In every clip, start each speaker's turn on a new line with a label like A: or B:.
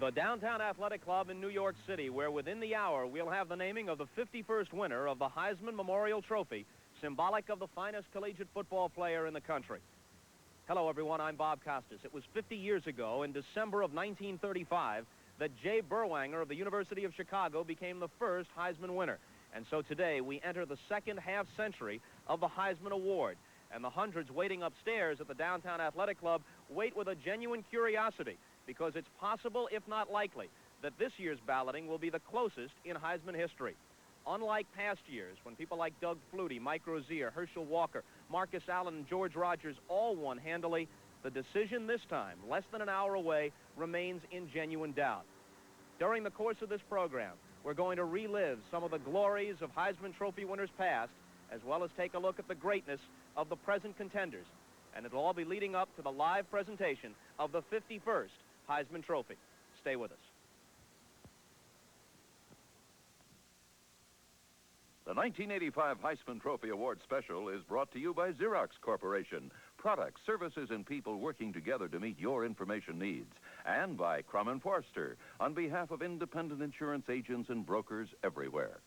A: The Downtown Athletic Club in New York City, where within the hour we'll have the naming of the 51st winner of the Heisman Memorial Trophy, symbolic of the finest collegiate football player in the country. Hello, everyone. I'm Bob Costas. It was 50 years ago, in December of 1935, that Jay Berwanger of the University of Chicago became the first Heisman winner. And so today we enter the second half-century of the Heisman Award. And the hundreds waiting upstairs at the Downtown Athletic Club wait with a genuine curiosity, because it's possible, if not likely, that this year's balloting will be the closest in Heisman history. Unlike past years, when people like Doug Flutie, Mike Rozier, Herschel Walker, Marcus Allen, and George Rogers all won handily, the decision this time, less than an hour away, remains in genuine doubt. During the course of this program, we're going to relive some of the glories of Heisman Trophy winners past, as well as take a look at the greatness of the present contenders. And it'll all be leading up to the live presentation of the 51st Heisman Trophy. Stay with us.
B: The 1985 Heisman Trophy Award Special is brought to you by Xerox Corporation. Products, services, and people working together to meet your information needs. And by Crum & Forster, on behalf of independent insurance agents and brokers everywhere.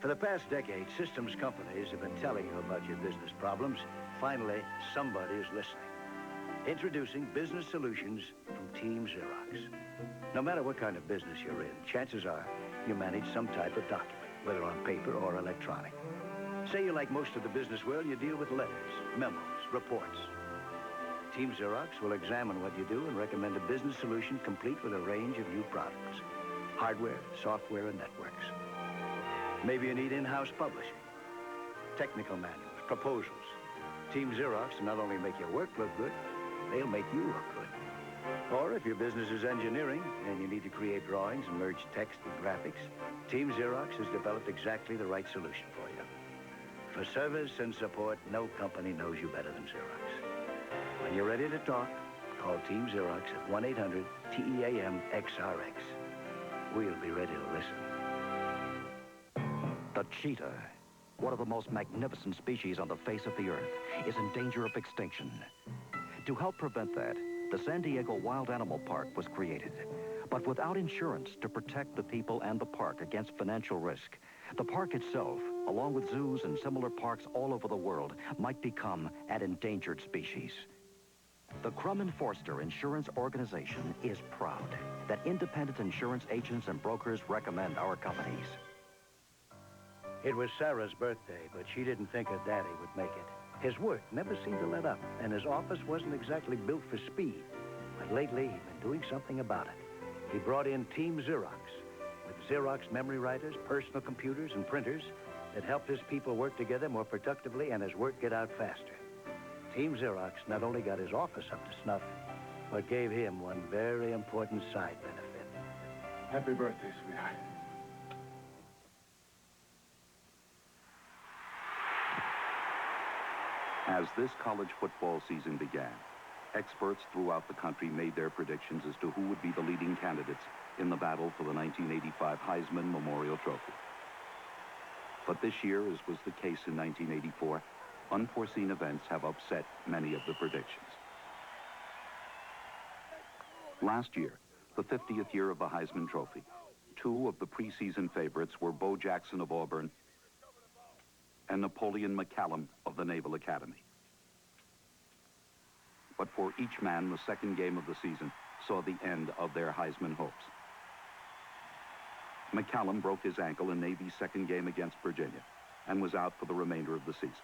C: For the past decade, systems companies have been telling you about your business problems. Finally, somebody is listening. Introducing business solutions from Team Xerox. No matter what kind of business you're in, chances are you manage some type of document, whether on paper or electronic. Say you like most of the business world, you deal with letters, memos, reports. Team Xerox will examine what you do and recommend a business solution complete with a range of new products. Hardware, software, and networks. Maybe you need in-house publishing, technical manuals, proposals. Team Xerox will not only make your work look good, they'll make you look good. Or if your business is engineering and you need to create drawings and merge text and graphics, Team Xerox has developed exactly the right solution for you. For service and support, no company knows you better than Xerox. When you're ready to talk, call Team Xerox at 1-800-TEAM-XRX. We'll be ready to listen.
D: The cheetah, one of the most magnificent species on the face of the earth, is in danger of extinction. To help prevent that, the San Diego Wild Animal Park was created. But without insurance to protect the people and the park against financial risk, the park itself, along with zoos and similar parks all over the world, might become an endangered species. The Crum & Forster Insurance Organization is proud that independent insurance agents and brokers recommend our companies.
C: It was Sarah's birthday, but she didn't think her daddy would make it. His work never seemed to let up, and his office wasn't exactly built for speed. But lately, he'd been doing something about it. He brought in Team Xerox, with Xerox memory writers, personal computers, and printers that helped his people work together more productively and his work get out faster. Team Xerox not only got his office up to snuff, but gave him one very important side benefit.
E: Happy birthday, sweetheart.
F: As this college football season began, experts throughout the country made their predictions as to who would be the leading candidates in the battle for the 1985 Heisman Memorial Trophy. But this year, as was the case in 1984, unforeseen events have upset many of the predictions. Last year, the 50th year of the Heisman Trophy, two of the preseason favorites were Bo Jackson of Auburn and Napoleon McCallum of the Naval Academy. But for each man, the second game of the season saw the end of their Heisman hopes. McCallum broke his ankle in Navy's second game against Virginia and was out for the remainder of the season.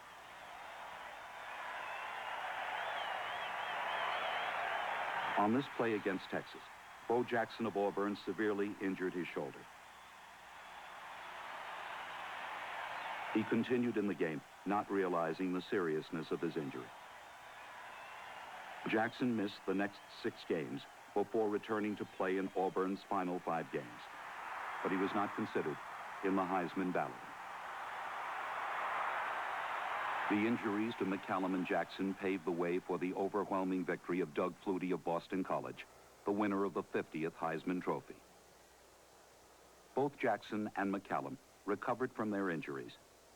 F: On this play against Texas, Bo Jackson of Auburn severely injured his shoulder He continued in the game, not realizing the seriousness of his injury. Jackson missed the next 6 games before returning to play in Auburn's final 5 games, but he was not considered in the Heisman ballot. The injuries to McCallum and Jackson paved the way for the overwhelming victory of Doug Flutie of Boston College, the winner of the 50th Heisman Trophy. Both Jackson and McCallum recovered from their injuries,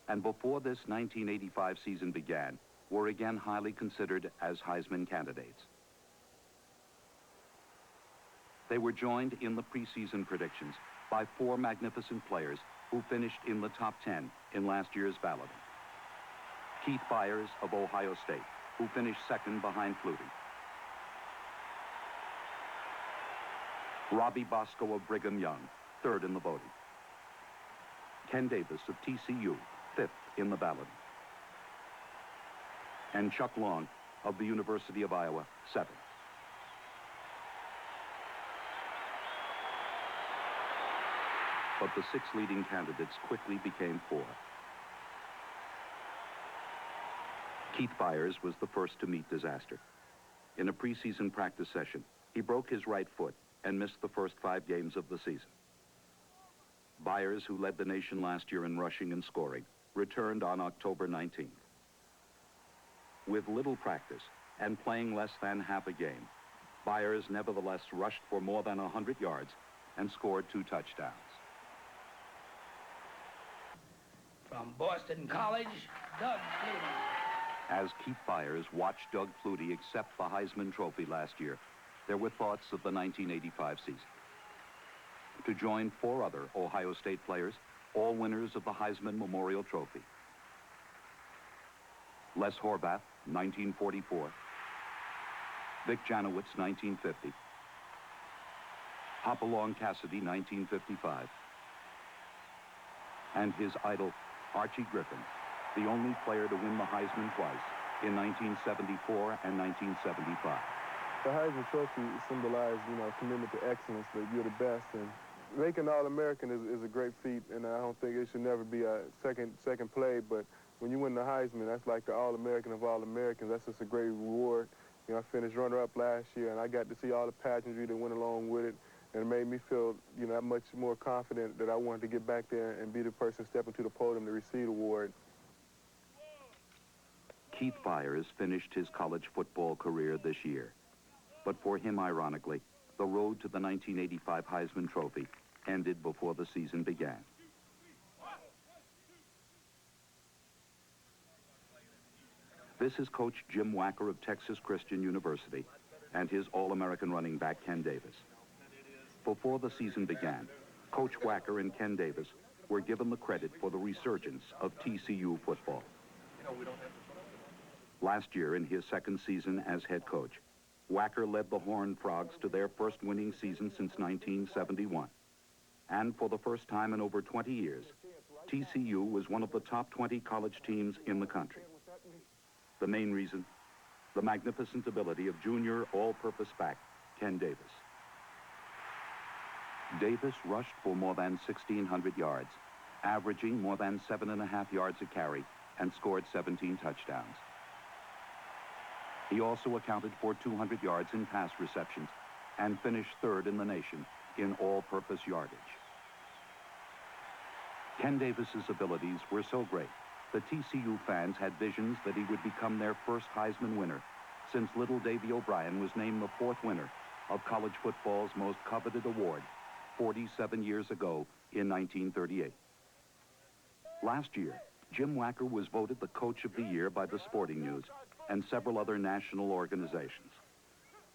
F: and before this 1985 season began, were again highly considered as Heisman candidates. They were joined in the preseason predictions by 4 magnificent players who finished in the top 10 in last year's balloting. Keith Byers of Ohio State, who finished second behind Flutie. Robbie Bosco of Brigham Young, third in the voting. Ken Davis of TCU, fifth in the balloting. And Chuck Long of the University of Iowa, seventh. But the 6 leading candidates quickly became 4. Keith Byers was the first to meet disaster. In a preseason practice session, he broke his right foot and missed the first 5 games of the season. Byers, who led the nation last year in rushing and scoring, returned on October 19th. With little practice and playing less than half a game, Byers nevertheless rushed for more than 100 yards and scored 2 touchdowns.
G: From Boston College, Doug Flutie.
F: As Keith Byers watched Doug Flutie accept the Heisman Trophy last year, there were thoughts of the 1985 season. To join 4 other Ohio State players, all winners of the Heisman Memorial Trophy. Les Horvath, 1944. Vic Janowitz, 1950. Hopalong Cassidy, 1955. And his idol, Archie Griffin, the only player to win the Heisman twice in 1974 and 1975.
E: The Heisman Trophy symbolized, commitment to excellence, that you're the best. And making All-American is a great feat, and I don't think it should never be a second play. But when you win the Heisman, that's like the All-American of All-Americans. That's just a great reward. I finished runner-up last year, and I got to see all the pageantry that went along with it. And it made me feel, that much more confident that I wanted to get back there and be the person stepping to the podium to receive the award.
F: Keith Byers finished his college football career this year. But for him, ironically, the road to the 1985 Heisman Trophy ended before the season began. This is Coach Jim Wacker of Texas Christian University and his All-American running back, Ken Davis. Before the season began, Coach Wacker and Ken Davis were given the credit for the resurgence of TCU football. Last year, in his second season as head coach, Wacker led the Horned Frogs to their first winning season since 1971. And for the first time in over 20 years, TCU was one of the top 20 college teams in the country. The main reason, the magnificent ability of junior all-purpose back Ken Davis. Davis rushed for more than 1,600 yards, averaging more than 7.5 yards a carry, and scored 17 touchdowns. He also accounted for 200 yards in pass receptions and finished third in the nation in all-purpose yardage. Ken Davis's abilities were so great that TCU fans had visions that he would become their first Heisman winner since little Davy O'Brien was named the 4th winner of college football's most coveted award 47 years ago in 1938. Last year, Jim Wacker was voted the Coach of the Year by the Sporting News and several other national organizations.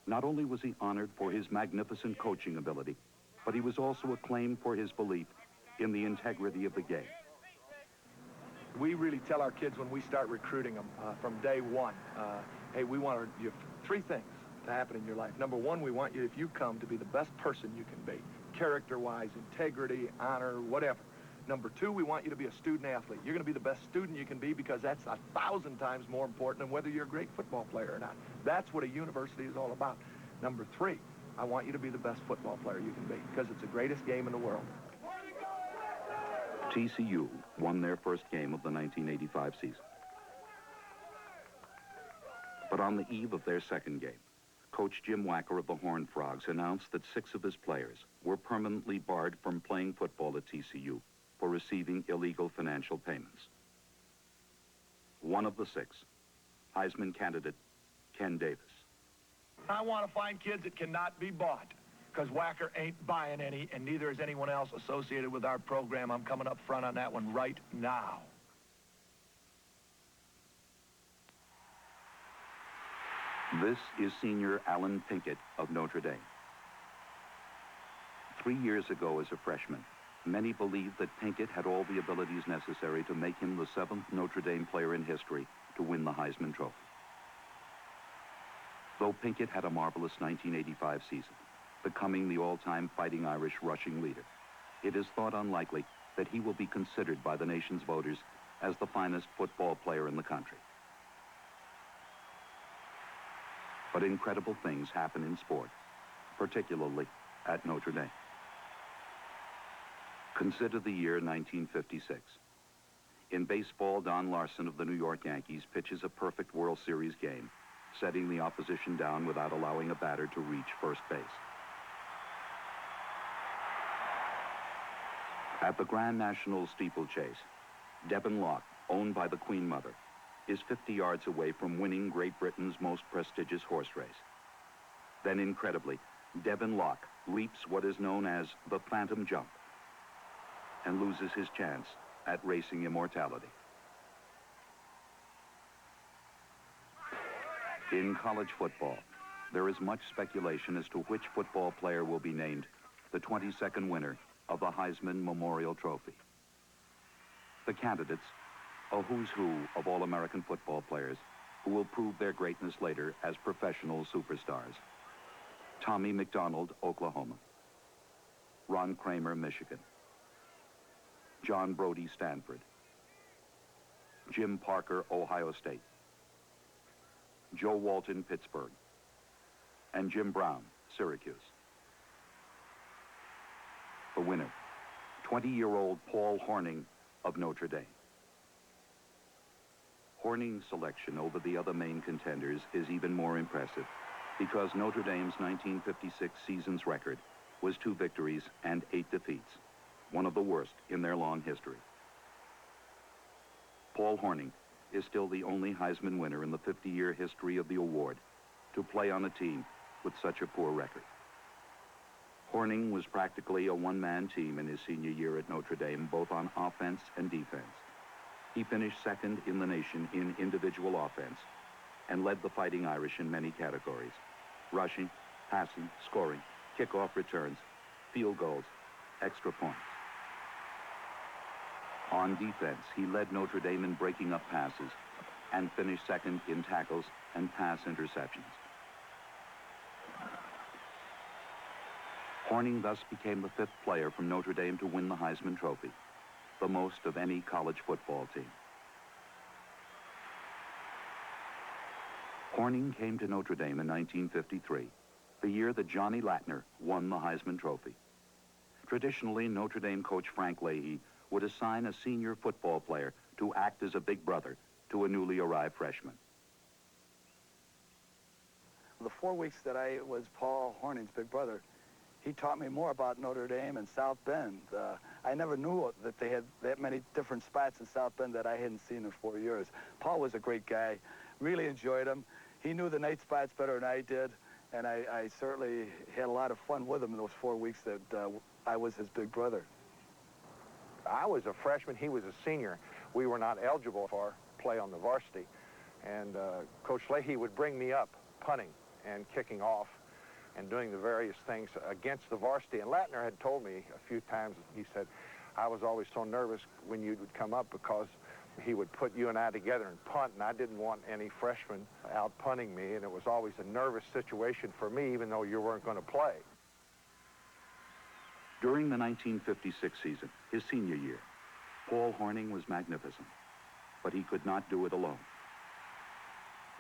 F: Not only was he honored for his magnificent coaching ability, but he was also acclaimed for his belief in the integrity of the game.
H: We really tell our kids when we start recruiting them from day one, hey, we want you 3 things to happen in your life. Number 1, we want you, if you come, to be the best person you can be, character-wise, integrity, honor, whatever. Number 2, we want you to be a student athlete. You're going to be the best student you can be because that's 1,000 times more important than whether you're a great football player or not. That's what a university is all about. Number 3, I want you to be the best football player you can be because it's the greatest game in the world.
F: TCU won their first game of the 1985 season. But on the eve of their second game, Coach Jim Wacker of the Horned Frogs announced that 6 of his players were permanently barred from playing football at TCU for receiving illegal financial payments. One of the 6, Heisman candidate Ken Davis.
H: I want to find kids that cannot be bought, because Wacker ain't buying any, and neither is anyone else associated with our program. I'm coming up front on that one right now.
F: This is senior Alan Pinkett of Notre Dame. 3 years ago as a freshman, many believed that Pinkett had all the abilities necessary to make him the 7th Notre Dame player in history to win the Heisman Trophy. Though Pinkett had a marvelous 1985 season, becoming the all-time Fighting Irish rushing leader, it is thought unlikely that he will be considered by the nation's voters as the finest football player in the country. But incredible things happen in sport, particularly at Notre Dame. Consider the year 1956. In baseball, Don Larson of the New York Yankees pitches a perfect World Series game, setting the opposition down without allowing a batter to reach first base. At the Grand National Steeplechase, Devon Locke, owned by the Queen Mother, is 50 yards away from winning Great Britain's most prestigious horse race. Then, incredibly, Devon Locke leaps what is known as the phantom jump and loses his chance at racing immortality. In college football, there is much speculation as to which football player will be named the 22nd winner of the Heisman Memorial Trophy. The candidates, a who's who of all American football players who will prove their greatness later as professional superstars. Tommy McDonald, Oklahoma. Ron Kramer, Michigan. John Brody, Stanford. Jim Parker, Ohio State. Joe Walton, Pittsburgh. And Jim Brown, Syracuse. The winner, 20-year-old Paul Hornung of Notre Dame. Hornung's selection over the other main contenders is even more impressive because Notre Dame's 1956 season's record was 2 victories and 8 defeats, one of the worst in their long history. Paul Hornung is still the only Heisman winner in the 50-year history of the award to play on a team with such a poor record. Hornung was practically a one-man team in his senior year at Notre Dame, both on offense and defense. He finished 2nd in the nation in individual offense and led the Fighting Irish in many categories: rushing, passing, scoring, kickoff returns, field goals, extra points. On defense, he led Notre Dame in breaking up passes and finished 2nd in tackles and pass interceptions. Hornung thus became the 5th player from Notre Dame to win the Heisman Trophy, the most of any college football team. Hornung came to Notre Dame in 1953, the year that Johnny Latner won the Heisman Trophy. Traditionally, Notre Dame coach Frank Leahy would assign a senior football player to act as a big brother to a newly arrived freshman.
I: The 4 weeks that I was Paul Hornung's big brother, he taught me more about Notre Dame and South Bend. I never knew that they had that many different spots in South Bend that I hadn't seen in 4 years. Paul was a great guy. Really enjoyed him. He knew the night spots better than I did, and I certainly had a lot of fun with him in those 4 weeks that I was his big brother.
J: I was a freshman. He was a senior. We were not eligible for play on the varsity, and Coach Leahy would bring me up punting and kicking off and doing the various things against the varsity. And Latner had told me a few times, he said, I was always so nervous when you would come up because he would put you and I together and punt, and I didn't want any freshmen out punting me, and it was always a nervous situation for me, even though you weren't going to play.
F: During the 1956 season, his senior year, Paul Hornung was magnificent, but he could not do it alone.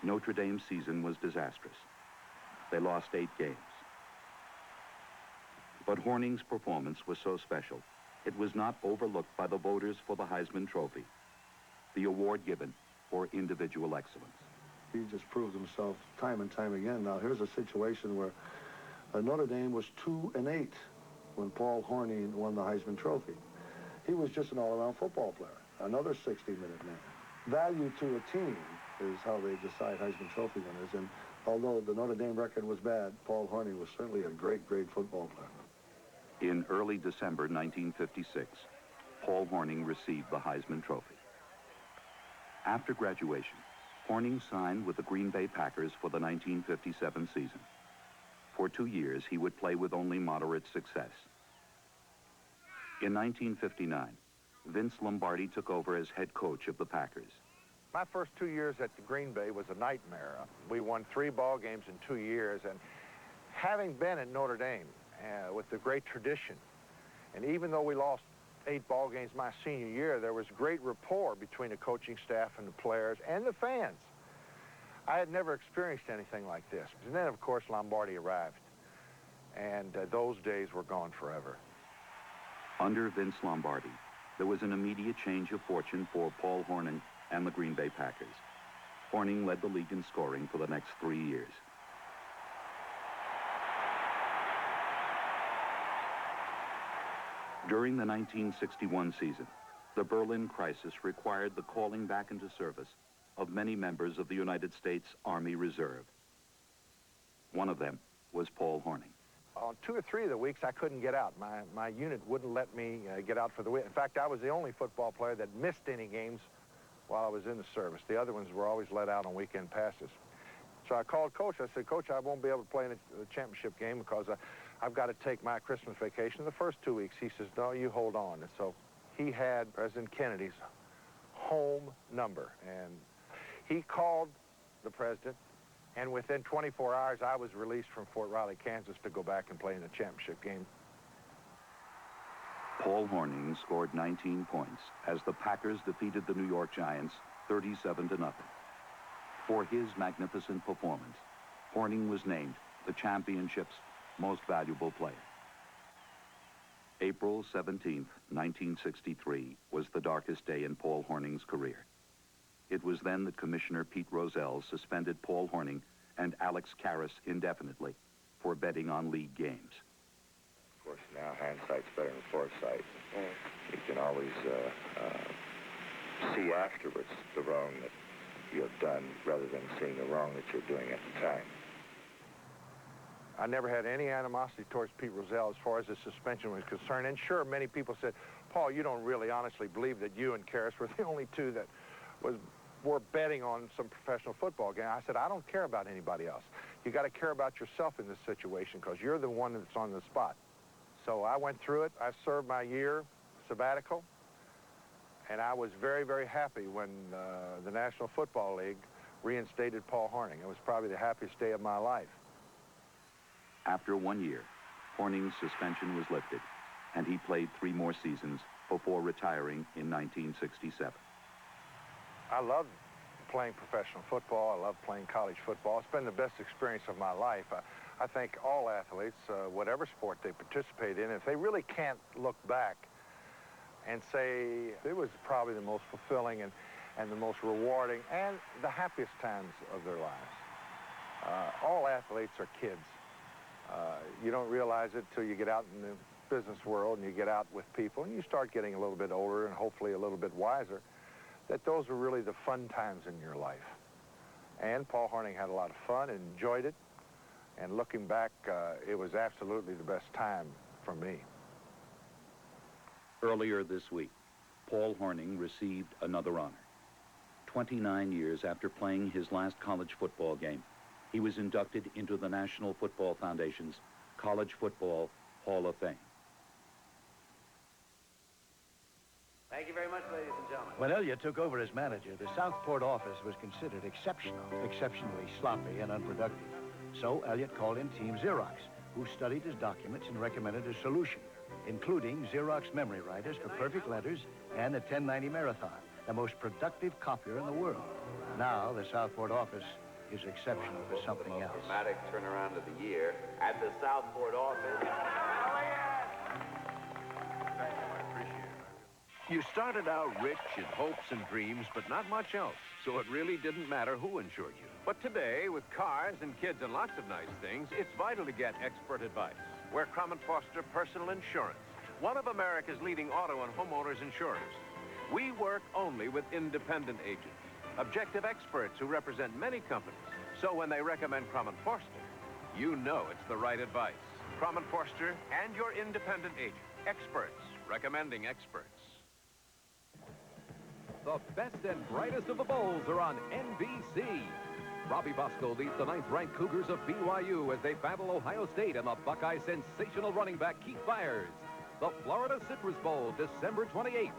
F: Notre Dame's season was disastrous. They lost 8 games. But Hornung's performance was so special it was not overlooked by the voters for the Heisman Trophy, the award given for individual excellence.
K: He just proves himself time and time again. Now, here's a situation where Notre Dame was 2-8 when Paul Hornung won the Heisman Trophy. He was just an all-around football player, another 60-minute man. Value to a team is how they decide Heisman Trophy winners, and although the Notre Dame record was bad, Paul Hornung was certainly a great, great football player.
F: In early December 1956, Paul Hornung received the Heisman Trophy. After graduation, Hornung signed with the Green Bay Packers for the 1957 season. For 2 years, he would play with only moderate success. In 1959, Vince Lombardi took over as head coach of the Packers.
J: My first 2 years at the Green Bay was a nightmare. We won 3 ball games in 2 years, and having been at Notre Dame with the great tradition, and even though we lost 8 ball games my senior year, there was great rapport between the coaching staff and the players and the fans. I had never experienced anything like this. And then, of course, Lombardi arrived, and those days were gone forever.
F: Under Vince Lombardi, there was an immediate change of fortune for Paul Hornung and the Green Bay Packers. Hornung led the league in scoring for the next 3 years. During the 1961 season, the Berlin crisis required the calling back into service of many members of the United States Army Reserve. One of them was Paul Hornung.
J: On 2 or 3 of the weeks, I couldn't get out. My unit wouldn't let me get out for the week. In fact, I was the only football player that missed any games while I was in the service. The other ones were always let out on weekend passes. So I called Coach. I said, Coach, I won't be able to play in the championship game because I've got to take my Christmas vacation the first 2 weeks. He says, no, you hold on. And so he had President Kennedy's home number, and he called the president, and within 24 hours, I was released from Fort Riley, Kansas to go back and play in the championship game.
F: Paul Hornung scored 19 points as the Packers defeated the New York Giants 37-0. For his magnificent performance, Hornung was named the championship's most valuable player. April 17th, 1963 was the darkest day in Paul Hornung's career. It was then that Commissioner Pete Rozelle suspended Paul Hornung and Alex Karras indefinitely for betting on league games.
L: Of course, now hindsight's better than foresight. You can always see afterwards the wrong that you have done rather than seeing the wrong that you're doing at the time.
J: I never had any animosity towards Pete Rozelle as far as the suspension was concerned. And sure, many people said, Paul, you don't really honestly believe that you and Karras were the only two that were betting on some professional football game. I said, I don't care about anybody else. You got to care about yourself in this situation because you're the one that's on the spot. So I went through it. I served my year sabbatical, and I was very, very happy when the National Football League reinstated Paul Hornung. It was probably the happiest day of my life.
F: After 1 year, Hornung's suspension was lifted, and he played 3 more seasons before retiring in 1967.
J: I love playing professional football. I love playing college football. It's been the best experience of my life. I think all athletes, whatever sport they participate in, if they really can't look back and say it was probably the most fulfilling and the most rewarding and the happiest times of their lives. All athletes are kids. You don't realize it till you get out in the business world and you get out with people and you start getting a little bit older and hopefully a little bit wiser, that those are really the fun times in your life. And Paul Hornung had a lot of fun and enjoyed it. And looking back, it was absolutely the best time for me.
F: Earlier this week, Paul Hornung received another honor. 29 years after playing his last college football game, he was inducted into the National Football Foundation's College Football Hall of Fame.
C: Thank you very much, ladies and gentlemen.
M: When Elliott took over as manager, the Southport office was considered exceptionally sloppy and unproductive. So Elliott called in Team Xerox, who studied his documents and recommended a solution, including Xerox memory writers for perfect letters and the 1090 Marathon, the most productive copier in the world. Now the Southport office is exceptional for something else.
L: Dramatic turnaround of the year at the Southport office.
N: You started out rich in hopes and dreams, but not much else, so it really didn't matter who insured you. But today, with cars and kids and lots of nice things, it's vital to get expert advice. We're Crum & Forster Personal Insurance, one of America's leading auto and homeowners insurers. We work only with independent agents, objective experts who represent many companies. So when they recommend Crum & Forster, you know it's the right advice. Crum & Forster and your independent agent. Experts recommending experts.
O: The best and brightest of the bowls are on NBC. Robbie Bosco leads the 9th-ranked Cougars of BYU as they battle Ohio State and the Buckeye sensational running back Keith Byers. The Florida Citrus Bowl, December 28th.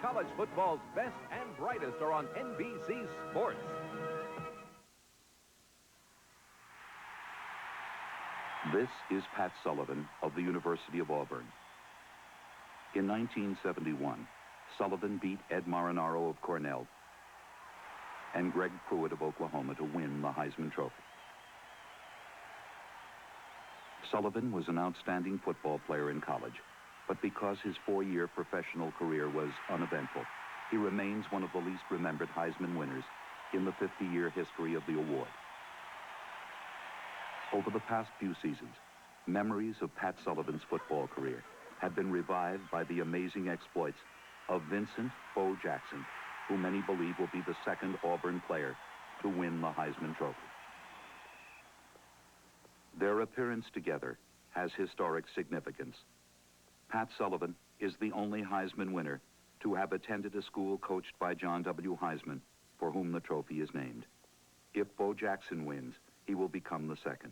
O: College football's best and brightest are on NBC Sports.
F: This is Pat Sullivan of the University of Auburn. In 1971, Sullivan beat Ed Marinaro of Cornell and Greg Pruitt of Oklahoma to win the Heisman Trophy. Sullivan was an outstanding football player in college, but because his 4-year professional career was uneventful, he remains one of the least remembered Heisman winners in the 50-year history of the award. Over the past few seasons, memories of Pat Sullivan's football career have been revived by the amazing exploits of Vincent Bo Jackson, who many believe will be the second Auburn player to win the Heisman Trophy. Their appearance together has historic significance. Pat Sullivan is the only Heisman winner to have attended a school coached by John W. Heisman, for whom the trophy is named. If Bo Jackson wins, he will become the second.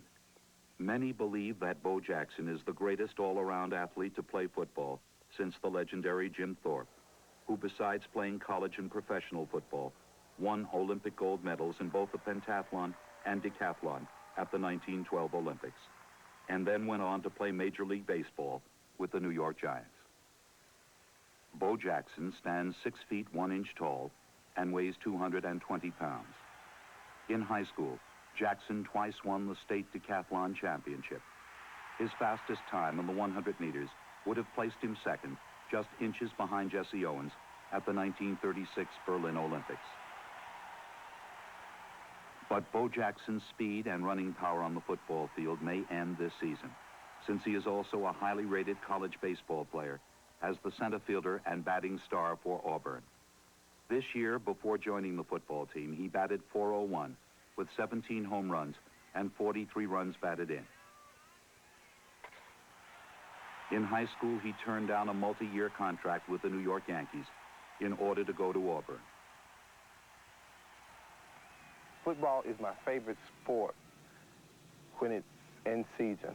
F: Many believe that Bo Jackson is the greatest all-around athlete to play football since the legendary Jim Thorpe, who besides playing college and professional football, won Olympic gold medals in both the pentathlon and decathlon at the 1912 Olympics, and then went on to play Major League Baseball with the New York Giants. Bo Jackson stands 6 feet 1 inch tall and weighs 220 pounds. In high school, Jackson twice won the state decathlon championship. His fastest time on the 100 meters would have placed him second, just inches behind Jesse Owens at the 1936 Berlin Olympics. But Bo Jackson's speed and running power on the football field may end this season, since he is also a highly rated college baseball player as the center fielder and batting star for Auburn. This year, before joining the football team, he batted .401 with 17 home runs and 43 runs batted in. In high school, he turned down a multi-year contract with the New York Yankees in order to go to Auburn.
P: Football is my favorite sport when it's in season,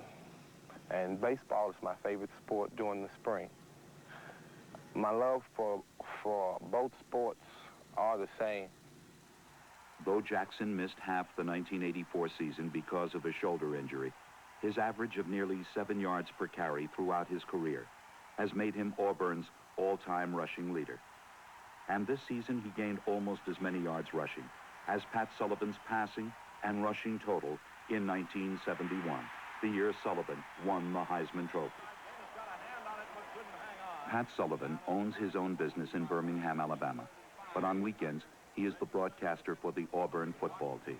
P: and baseball is my favorite sport during the spring. My love for both sports are the same.
F: Though Jackson missed half the 1984 season because of a shoulder injury, his average of nearly 7 yards per carry throughout his career has made him Auburn's all-time rushing leader. And this season, he gained almost as many yards rushing as Pat Sullivan's passing and rushing total in 1971, the year Sullivan won the Heisman Trophy. Pat Sullivan owns his own business in Birmingham, Alabama, but on weekends, he is the broadcaster for the Auburn football team.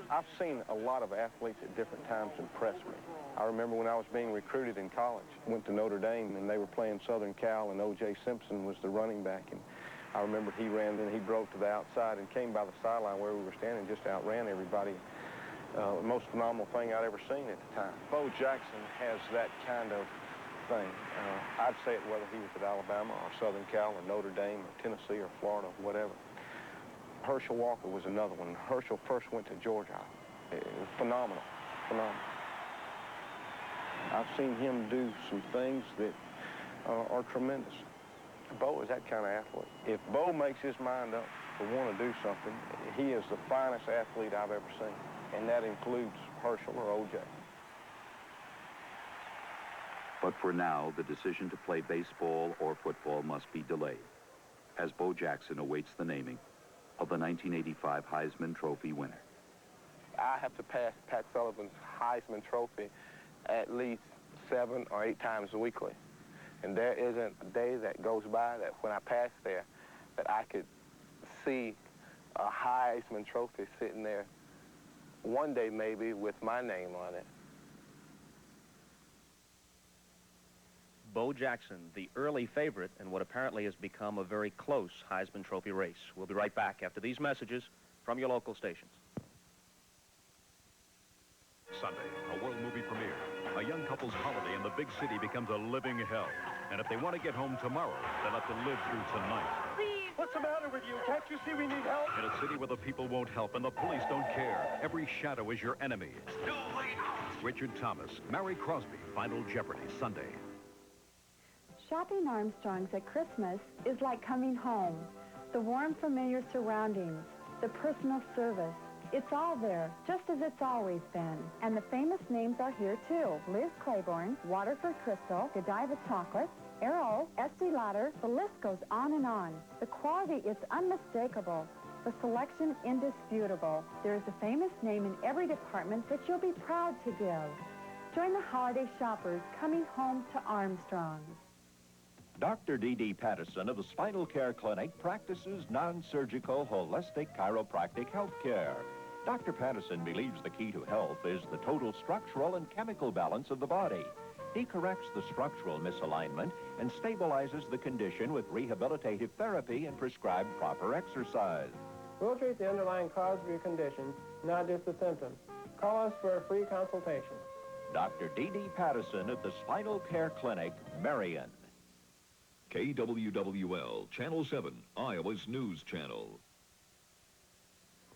P: I've seen a lot of athletes at different times impress me. I remember when I was being recruited in college, went to Notre Dame, and they were playing Southern Cal, and O.J. Simpson was the running back. And I remember he ran, and he broke to the outside and came by the sideline where we were standing, just outran everybody. The most phenomenal thing I'd ever seen at the time. Bo Jackson has that kind of thing. I'd say it whether he was at Alabama or Southern Cal or Notre Dame or Tennessee or Florida, whatever. Herschel Walker was another one. Herschel first went to Georgia. Phenomenal, phenomenal. I've seen him do some things that are tremendous. Bo is that kind of athlete. If Bo makes his mind up to want to do something, he is the finest athlete I've ever seen, and that includes Herschel or O.J.
F: But for now, the decision to play baseball or football must be delayed, as Bo Jackson awaits the naming of the 1985 Heisman Trophy winner.
P: I have to pass Pat Sullivan's Heisman Trophy at least 7 or 8 times weekly. And there isn't a day that goes by that when I pass there that I could see a Heisman Trophy sitting there one day maybe with my name on it.
A: Bo Jackson, the early favorite in what apparently has become a very close Heisman Trophy race. We'll be right back after these messages from your local stations.
Q: Sunday, a world movie premiere. A young couple's holiday in the big city becomes a living hell. And if they want to get home tomorrow, they'll have to live through tonight.
R: Please! What's the matter with you? Can't you see we need help?
Q: In a city where the people won't help and the police don't care, every shadow is your enemy.
R: No, wait!
Q: Richard Thomas, Mary Crosby, Final Jeopardy, Sunday.
S: Shopping Armstrong's at Christmas is like coming home. The warm, familiar surroundings, the personal service. It's all there, just as it's always been. And the famous names are here, too. Liz Claiborne, Waterford Crystal, Godiva Chocolate, Arrow, Estee Lauder, the list goes on and on. The quality is unmistakable. The selection indisputable. There is a famous name in every department that you'll be proud to give. Join the holiday shoppers coming home to Armstrong's.
T: Dr. D.D. Patterson of the Spinal Care Clinic practices non-surgical holistic chiropractic health care. Dr. Patterson believes the key to health is the total structural and chemical balance of the body. He corrects the structural misalignment and stabilizes the condition with rehabilitative therapy and prescribed proper exercise.
U: We'll treat the underlying cause of your condition, not just the symptom. Call us for a free consultation.
T: Dr. D.D. Patterson at the Spinal Care Clinic, Marion.
V: KWWL, Channel 7, Iowa's news channel.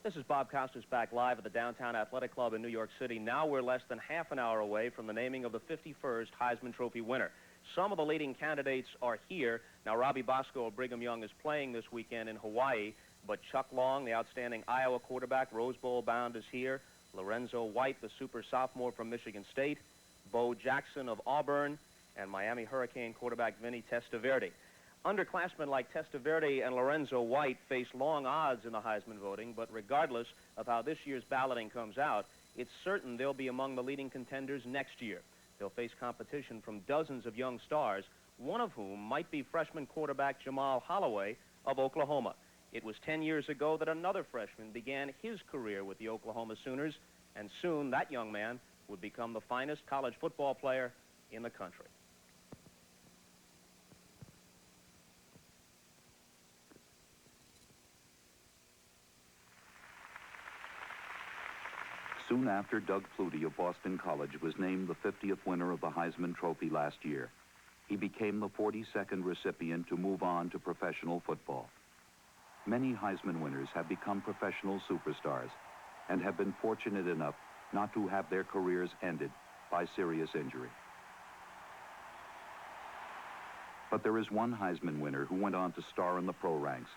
A: This is Bob Costas back live at the Downtown Athletic Club in New York City. Now we're less than half an hour away from the naming of the 51st Heisman Trophy winner. Some of the leading candidates are here. Now, Robbie Bosco of Brigham Young is playing this weekend in Hawaii, but Chuck Long, the outstanding Iowa quarterback, Rose Bowl bound, is here. Lorenzo White, the super sophomore from Michigan State. Bo Jackson of Auburn, and Miami Hurricane quarterback Vinny Testaverde. Underclassmen like Testaverde and Lorenzo White face long odds in the Heisman voting, but regardless of how this year's balloting comes out, it's certain they'll be among the leading contenders next year. They'll face competition from dozens of young stars, one of whom might be freshman quarterback Jamal Holloway of Oklahoma. It was 10 years ago that another freshman began his career with the Oklahoma Sooners, and soon that young man would become the finest college football player in the country.
F: Soon after Doug Flutie of Boston College was named the 50th winner of the Heisman Trophy last year, he became the 42nd recipient to move on to professional football. Many Heisman winners have become professional superstars and have been fortunate enough not to have their careers ended by serious injury. But there is one Heisman winner who went on to star in the pro ranks,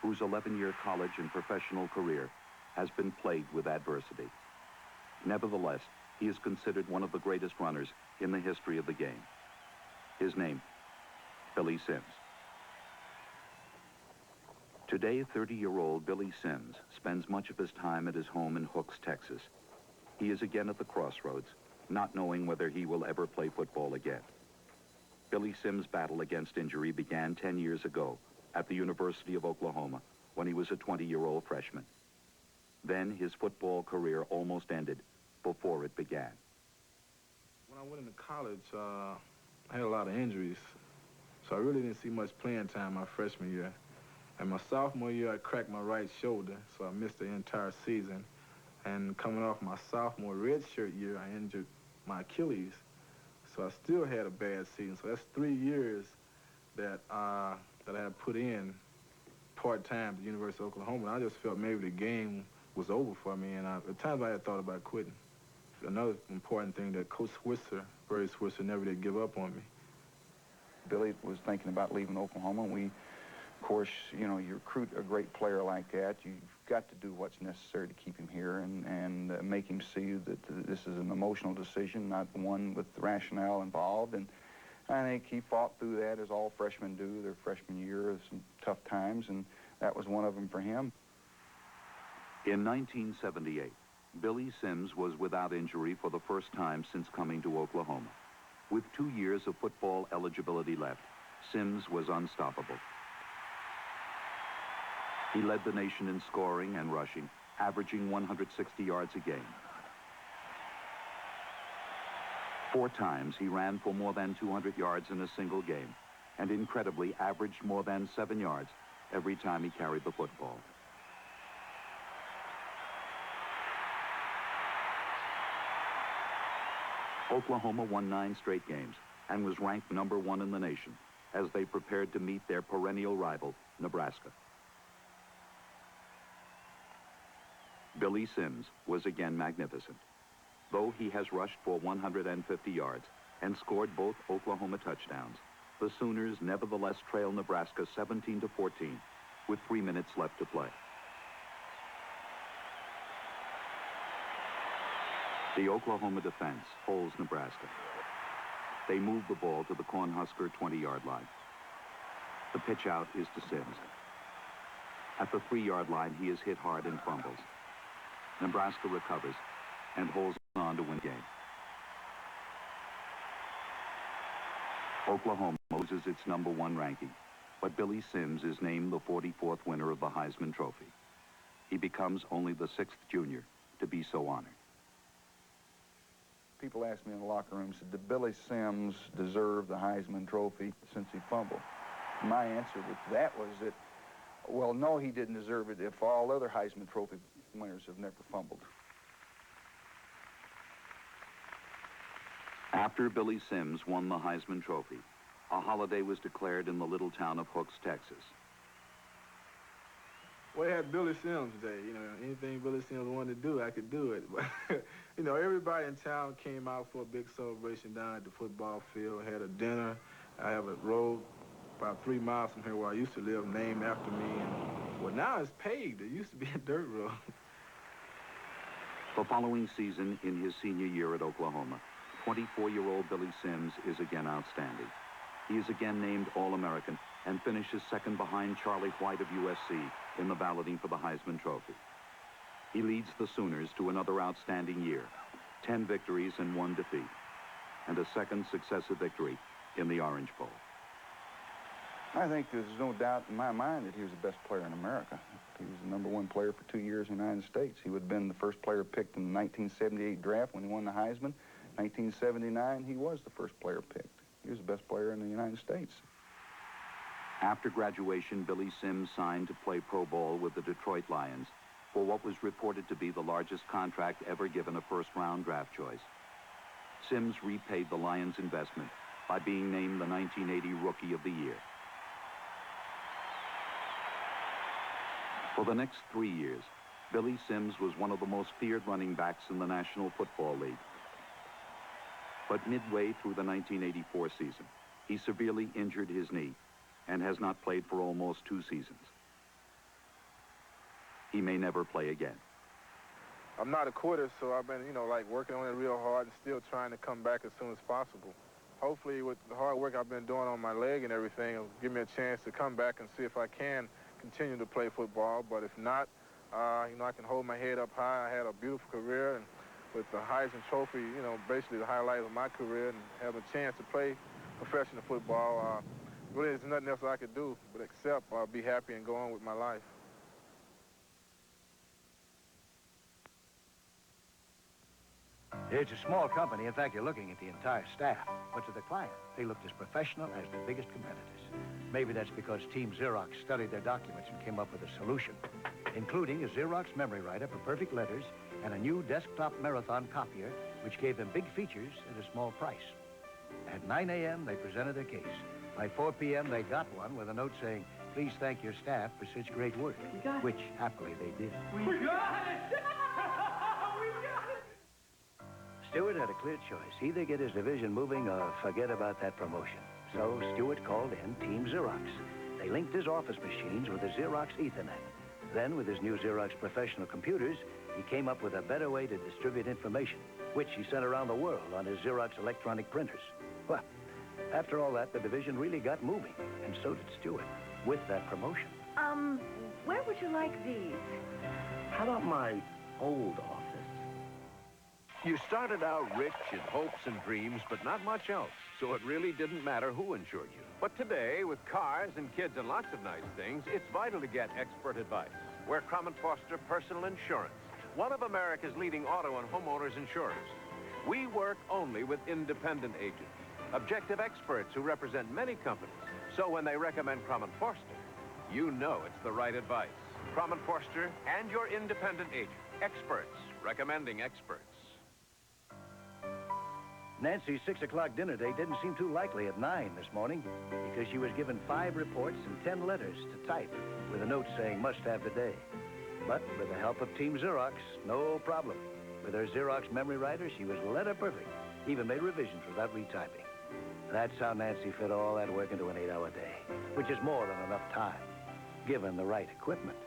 F: whose 11-year college and professional career has been plagued with adversity. Nevertheless, he is considered one of the greatest runners in the history of the game. His name, Billy Sims. Today, 30-year-old Billy Sims spends much of his time at his home in Hooks, Texas. He is again at the crossroads, not knowing whether he will ever play football again. Billy Sims' battle against injury began 10 years ago at the University of Oklahoma when he was a 20-year-old freshman. Then his football career almost ended before it began.
E: When I went into college, I had a lot of injuries, so I really didn't see much playing time my freshman year. And my sophomore year, I cracked my right shoulder, so I missed the entire season. And coming off my sophomore redshirt year, I injured my Achilles, so I still had a bad season. So that's 3 years that I had put in part-time at the University of Oklahoma. And I just felt maybe the game was over for me, and at times I had thought about quitting. Another important thing that Coach Switzer, Barry Switzer, never did give up on me.
W: Billy was thinking about leaving Oklahoma. We, of course, you know, you recruit a great player like that, you've got to do what's necessary to keep him here and make him see that this is an emotional decision, not one with rationale involved. And I think he fought through that, as all freshmen do, their freshman year, some tough times, and that was one of them for him.
F: In 1978, Billy Sims was without injury for the first time since coming to Oklahoma. With 2 years of football eligibility left, Sims was unstoppable. He led the nation in scoring and rushing, averaging 160 yards a game. 4 times he ran for more than 200 yards in a single game, and incredibly averaged more than 7 yards every time he carried the football. Oklahoma won 9 straight games and was ranked #1 in the nation as they prepared to meet their perennial rival, Nebraska. Billy Sims was again magnificent. Though he has rushed for 150 yards and scored both Oklahoma touchdowns, the Sooners nevertheless trail Nebraska 17-14 with 3 minutes left to play. The Oklahoma defense holds Nebraska. They move the ball to the Cornhusker 20-yard line. The pitch out is to Sims. At the 3-yard line, he is hit hard and fumbles. Nebraska recovers and holds on to win the game. Oklahoma loses its #1 ranking, but Billy Sims is named the 44th winner of the Heisman Trophy. He becomes only the 6th junior to be so honored.
W: People ask me in the locker room, said, did Billy Sims deserve the Heisman Trophy since he fumbled? My answer with that was that, well, no, he didn't deserve it if all other Heisman Trophy winners have never fumbled.
F: After Billy Sims won the Heisman Trophy, a holiday was declared in the little town of Hooks, Texas.
E: Well, they had Billy Sims Day. You know, anything Billy Sims wanted to do, I could do it. But, you know, everybody in town came out for a big celebration down at the football field, had a dinner. I have a road about 3 miles from here where I used to live named after me. And, well, now it's paved. It used to be a dirt road.
F: The following season, in his senior year at Oklahoma, 24-year-old Billy Sims is again outstanding. He is again named All-American and finishes second behind Charlie White of USC in the balloting for the Heisman Trophy. He leads the Sooners to another outstanding year, 10 victories and 1 defeat, and a second successive victory in the Orange Bowl.
W: I think there's no doubt in my mind that he was the best player in America. He was the #1 player for 2 years in the United States. He would have been the first player picked in the 1978 draft when he won the Heisman. 1979, he was the first player picked. He was the best player in the United States.
F: After graduation, Billy Sims signed to play pro ball with the Detroit Lions for what was reported to be the largest contract ever given a first-round draft choice. Sims repaid the Lions' investment by being named the 1980 Rookie of the Year. For the next 3 years, Billy Sims was one of the most feared running backs in the National Football League. But midway through the 1984 season, he severely injured his knee and has not played for almost 2 seasons. He may never play again.
E: I'm not a quitter, so I've been, working on it real hard and still trying to come back as soon as possible. Hopefully, with the hard work I've been doing on my leg and everything, it'll give me a chance to come back and see if I can continue to play football. But if not, I can hold my head up high. I had a beautiful career, and with the Heisman Trophy, basically the highlight of my career, and have a chance to play professional football, really there's nothing else I could do but except be happy and go on with my life.
M: It's a small company. In fact, you're looking at the entire staff. But to the client, they looked as professional as the biggest competitors. Maybe that's because Team Xerox studied their documents and came up with a solution, including a Xerox memory writer for perfect letters and a new desktop Marathon copier, which gave them big features at a small price. At 9 a.m., they presented their case. By 4 p.m., they got one with a note saying, "Please thank your staff for such great work," which happily they did.
R: We got it! We got it!
M: Stewart had a clear choice. Either get his division moving or forget about that promotion. So Stewart called in Team Xerox. They linked his office machines with a Xerox Ethernet. Then, with his new Xerox professional computers, he came up with a better way to distribute information, which he sent around the world on his Xerox electronic printers. Well, after all that, the division really got moving, and so did Stewart, with that promotion.
B: Where would you like these?
D: How about my old office?
N: You started out rich in hopes and dreams, but not much else, so it really didn't matter who insured you. But today, with cars and kids and lots of nice things, it's vital to get expert advice. We're Crum & Forster Personal Insurance, one of America's leading auto and homeowners insurers. We work only with independent agents, objective experts who represent many companies. So when they recommend Crum & Forster, you know it's the right advice. Crum & Forster and your independent agent. Experts recommending experts.
M: Nancy's 6 o'clock dinner date didn't seem too likely at 9 this morning because she was given 5 reports and 10 letters to type with a note saying must have today. But with the help of Team Xerox, no problem. With her Xerox memory writer, she was letter perfect, even made revisions without retyping. That's how Nancy fit all that work into an 8-hour day, which is more than enough time, given the right equipment.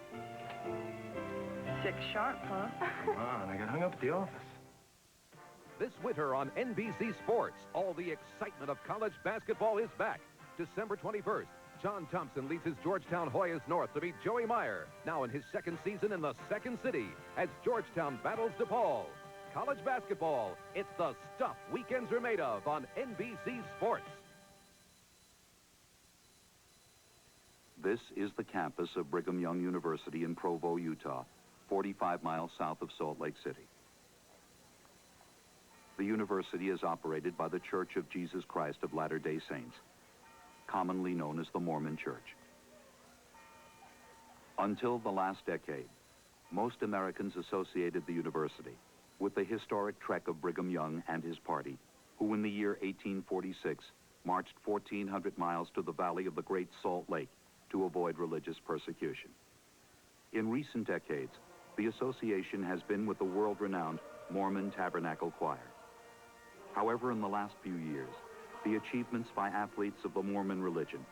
B: 6 sharp, huh?
D: Come on, I got hung up at the office.
O: This winter on NBC Sports, all the excitement of college basketball is back. December 21st, John Thompson leads his Georgetown Hoyas north to meet Joey Meyer, now in his 2nd season in the 2nd city, as Georgetown battles DePaul. College basketball, it's the stuff weekends are made of on NBC Sports.
F: This is the campus of Brigham Young University in Provo, Utah, 45 miles south of Salt Lake City. The university is operated by the Church of Jesus Christ of Latter-day Saints, commonly known as the Mormon Church. Until the last decade, most Americans associated the university with the historic trek of Brigham Young and his party, who in the year 1846 marched 1,400 miles to the valley of the Great Salt Lake to avoid religious persecution. In recent decades, the association has been with the world-renowned Mormon Tabernacle Choir. However, in the last few years, the achievements by athletes of the Mormon religion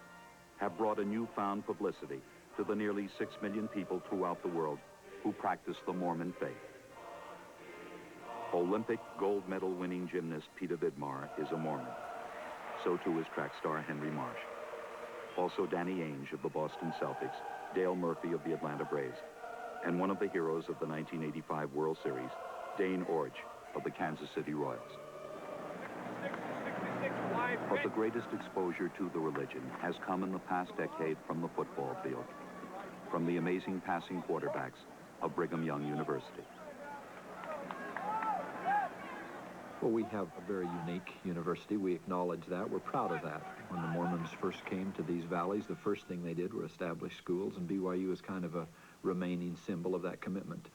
F: have brought a newfound publicity to the nearly 6 million people throughout the world who practice the Mormon faith. Olympic gold medal winning gymnast Peter Vidmar is a Mormon. So too is track star Henry Marsh. Also Danny Ainge of the Boston Celtics, Dale Murphy of the Atlanta Braves, and one of the heroes of the 1985 World Series, Dane Orge of the Kansas City Royals. But the greatest exposure to the religion has come in the past decade from the football field, from the amazing passing quarterbacks of Brigham Young University.
G: Well, we have a very unique university. We acknowledge that. We're proud of that. When the Mormons first came to these valleys, the first thing they did was establish schools, and BYU is kind of a remaining symbol of that commitment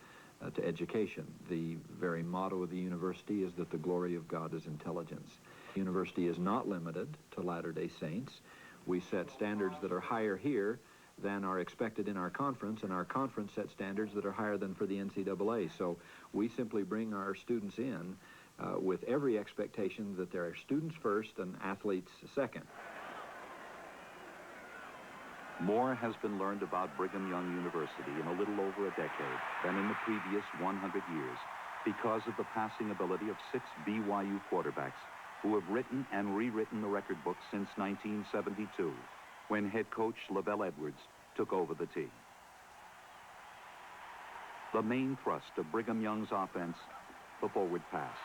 G: to education. The very motto of the university is that the glory of God is intelligence. The university is not limited to Latter-day Saints. We set standards that are higher here than are expected in our conference, and our conference sets standards that are higher than for the NCAA. So we simply bring our students in with every expectation that there are students first and athletes second.
F: More has been learned about Brigham Young University in a little over a decade than in the previous 100 years because of the passing ability of 6 BYU quarterbacks who have written and rewritten the record book since 1972, when head coach Lavelle Edwards took over the team. The main thrust of Brigham Young's offense, the forward pass.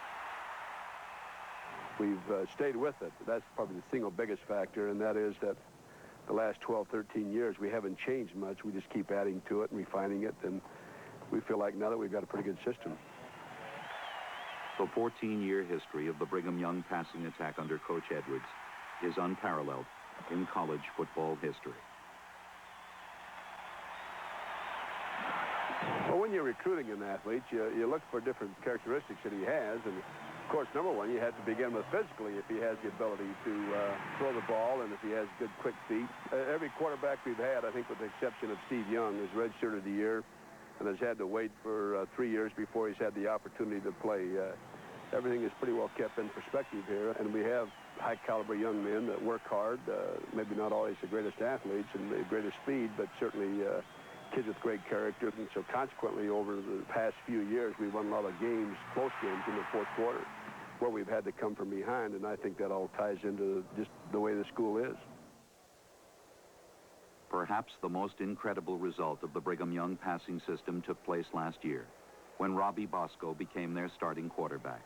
X: We've stayed with it. That's probably the single biggest factor, and that is that the last 12, 13 years, we haven't changed much. We just keep adding to it and refining it, and we feel like now that we've got a pretty good system.
F: The 14-year history of the Brigham Young passing attack under Coach Edwards is unparalleled in college football history.
X: Well, when you're recruiting an athlete, you look for different characteristics that he has, and of course, number one, you have to begin with physically if he has the ability to throw the ball and if he has good, quick feet. Every quarterback we've had, I think with the exception of Steve Young, has redshirted a year and has had to wait for 3 years before he's had the opportunity to play. Everything is pretty well kept in perspective here, and we have high-caliber young men that work hard, maybe not always the greatest athletes and the greatest speed, but certainly kids with great character. And so consequently, over the past few years, we've won a lot of games, close games in the fourth quarter, where we've had to come from behind, and I think that all ties into just the way the school is.
F: Perhaps the most incredible result of the Brigham Young passing system took place last year, when Robbie Bosco became their starting quarterback.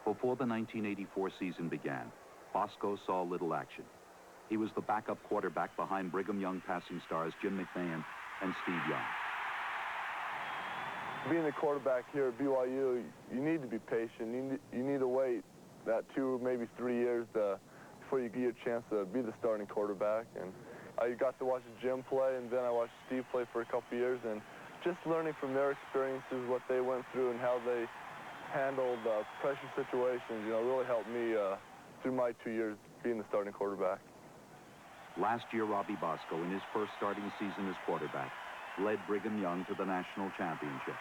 F: Before the 1984 season began, Bosco saw little action. He was the backup quarterback behind Brigham Young passing stars Jim McMahon and Steve Young.
E: Being a quarterback here at BYU, you need to be patient. You need to wait that 2, maybe 3 years before you get a chance to be the starting quarterback. And I got to watch Jim play, and then I watched Steve play for a couple years, and just learning from their experiences, what they went through, and how they handled pressure situations, really helped me through my 2 years being the starting quarterback.
F: Last year, Robbie Bosco, in his first starting season as quarterback, led Brigham Young to the national championship.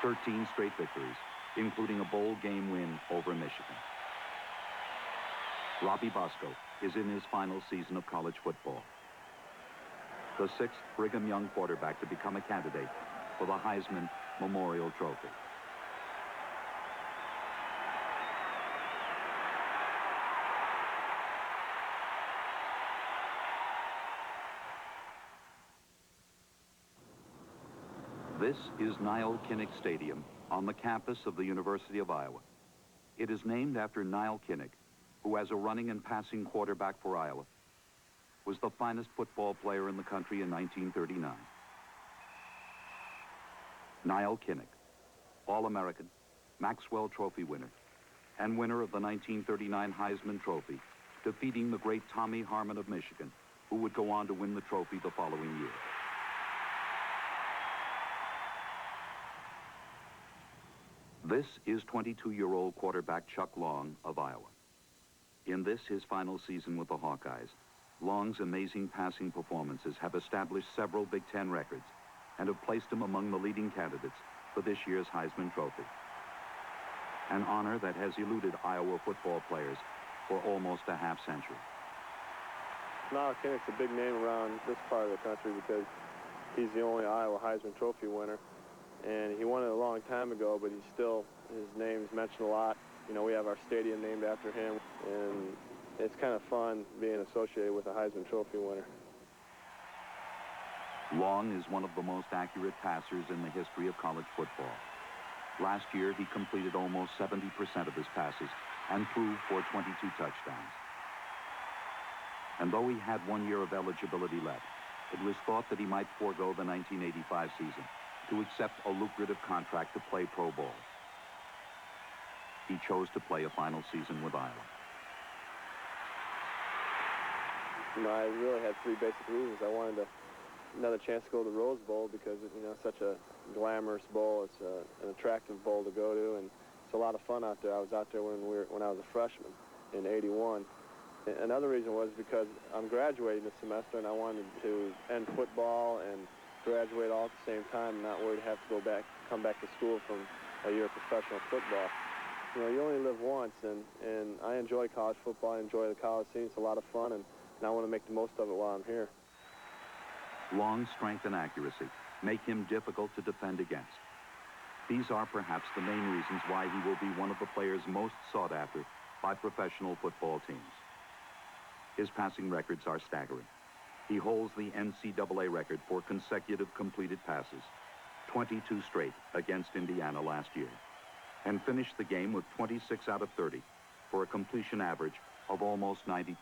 F: 13 straight victories, including a bowl game win over Michigan. Robbie Bosco is in his final season of college football. The 6th Brigham Young quarterback to become a candidate for the Heisman Memorial Trophy. This is Niall Kinnick Stadium on the campus of the University of Iowa. It is named after Niall Kinnick, who, as a running and passing quarterback for Iowa, was the finest football player in the country in 1939. Niall Kinnick, All-American, Maxwell Trophy winner, and winner of the 1939 Heisman Trophy, defeating the great Tommy Harmon of Michigan, who would go on to win the trophy the following year. This is 22-year-old quarterback Chuck Long of Iowa. In this, his final season with the Hawkeyes, Long's amazing passing performances have established several Big Ten records and have placed him among the leading candidates for this year's Heisman Trophy. An honor that has eluded Iowa football players for almost a half-century.
B: Niall Kinnick's a big name around this part of the country because he's the only Iowa Heisman Trophy winner. And he won it a long time ago, but his name's mentioned a lot. We have our stadium named after him, and it's kind of fun being associated with a Heisman Trophy winner.
F: Long is one of the most accurate passers in the history of college football. Last year, he completed almost 70% of his passes and threw for 22 touchdowns. And though he had 1 year of eligibility left, it was thought that he might forego the 1985 season to accept a lucrative contract to play pro ball. He chose to play a final season with Iowa.
B: I really had 3 basic reasons. I wanted another chance to go to the Rose Bowl because it's such a glamorous bowl. It's an attractive bowl to go to, and it's a lot of fun out there. I was out there when I was a freshman in '81. Another reason was because I'm graduating this semester, and I wanted to end football and graduate all at the same time, not worried to have to come back to school from a year of professional football. You only live once, and I enjoy college football. I enjoy the college scene. It's a lot of fun, and I want to make the most of it while I'm here.
F: Long strength and accuracy make him difficult to defend against. These are perhaps the main reasons why he will be one of the players most sought after by professional football teams. His passing records are staggering. He holds the NCAA record for consecutive completed passes, 22 straight against Indiana last year, and finished the game with 26 out of 30 for a completion average of almost 90%.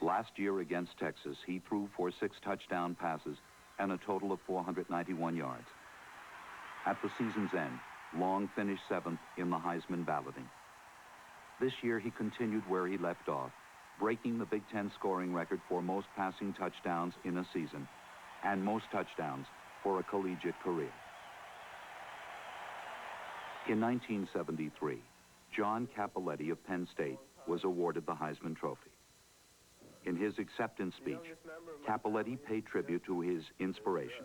F: Last year against Texas, he threw for 6 touchdown passes and a total of 491 yards. At the season's end, Long finished 7th in the Heisman balloting. This year, he continued where he left off, breaking the Big Ten scoring record for most passing touchdowns in a season and most touchdowns for a collegiate career. In 1973, John Cappelletti of Penn State was awarded the Heisman Trophy. In his acceptance speech, Cappelletti paid tribute to his inspiration,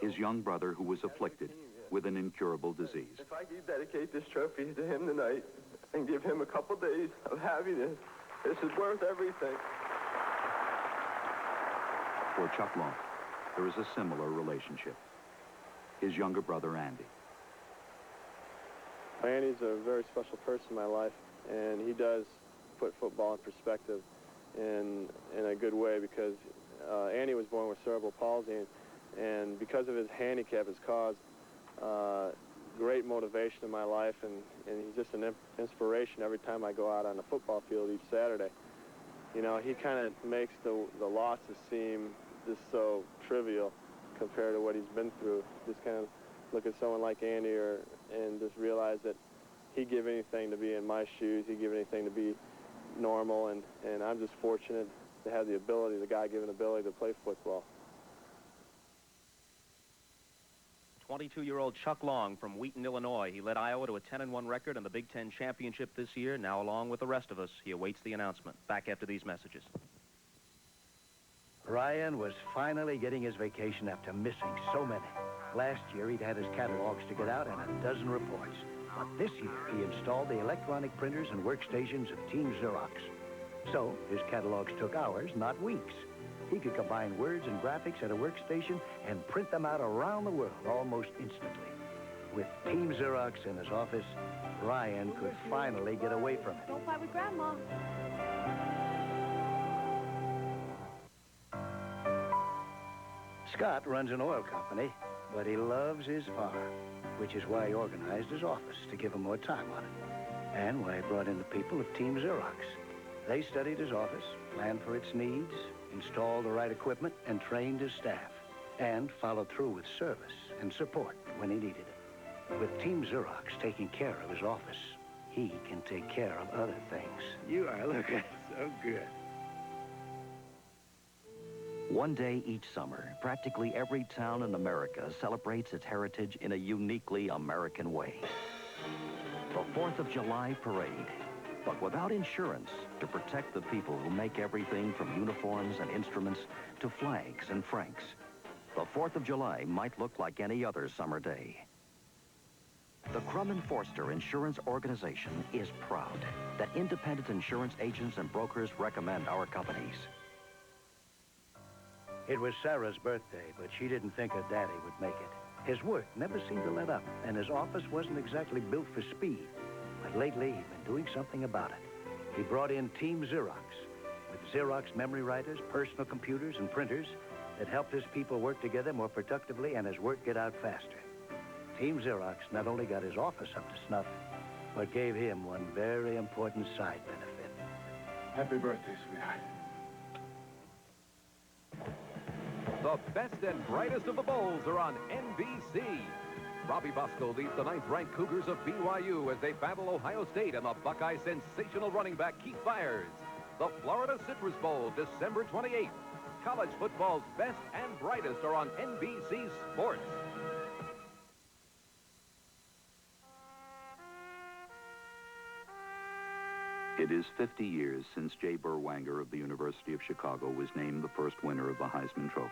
F: his young brother who was afflicted with an incurable disease.
H: If I could dedicate this trophy to him tonight and give him a couple days of happiness, this is worth everything.
F: For Chuck Long, there is a similar relationship. His younger brother, Andy.
B: Andy's a very special person in my life, and he does put football in perspective in a good way because Andy was born with cerebral palsy, and because of his handicap, has caused great motivation in my life, and he's just an inspiration every time I go out on the football field each Saturday. You know, he kind of makes the losses seem just so trivial compared to what he's been through. Just kind of look at someone like Andy and just realize that he'd give anything to be in my shoes. He'd give anything to be normal, and I'm just fortunate to have the God-given ability to play football.
A: 22-year-old Chuck Long from Wheaton, Illinois. He led Iowa to a 10-1 record in the Big Ten championship this year. Now, along with the rest of us, he awaits the announcement. Back after these messages.
M: Ryan was finally getting his vacation after missing so many. Last year, he'd had his catalogs to get out and a dozen reports. But this year, he installed the electronic printers and workstations of Team Xerox. So, his catalogs took hours, not weeks. He could combine words and graphics at a workstation and print them out around the world almost instantly. With Team Xerox in his office, Ryan could finally get away from it.
R: Don't fight with Grandma.
M: Scott runs an oil company, but he loves his farm, which is why he organized his office to give him more time on it, and why he brought in the people of Team Xerox. They studied his office, planned for its needs, installed the right equipment, and trained his staff, and followed through with service and support when he needed it. With Team Xerox taking care of his office, he can take care of other things.
C: You are looking so good.
F: One day each summer, practically every town in America celebrates its heritage in a uniquely American way. The 4th of July parade, but without insurance to protect the people who make everything from uniforms and instruments to flags and franks. The 4th of July might look like any other summer day. The Crum & Forster Insurance Organization is proud that independent insurance agents and brokers recommend our companies.
M: It was Sarah's birthday, but she didn't think her daddy would make it. His work never seemed to let up, and his office wasn't exactly built for speed. But lately, he'd been doing something about it. He brought in Team Xerox, with Xerox memory writers, personal computers, and printers that helped his people work together more productively and his work get out faster. Team Xerox not only got his office up to snuff, but gave him one very important side benefit.
C: Happy birthday, sweetheart.
O: The best and brightest of the bowls are on NBC. Robbie Bosco leads the 9th-ranked Cougars of BYU as they battle Ohio State and the Buckeye sensational running back Keith Byers. The Florida Citrus Bowl, December 28th. College football's best and brightest are on NBC Sports.
F: It is 50 years since Jay Berwanger of the University of Chicago was named the first winner of the Heisman Trophy.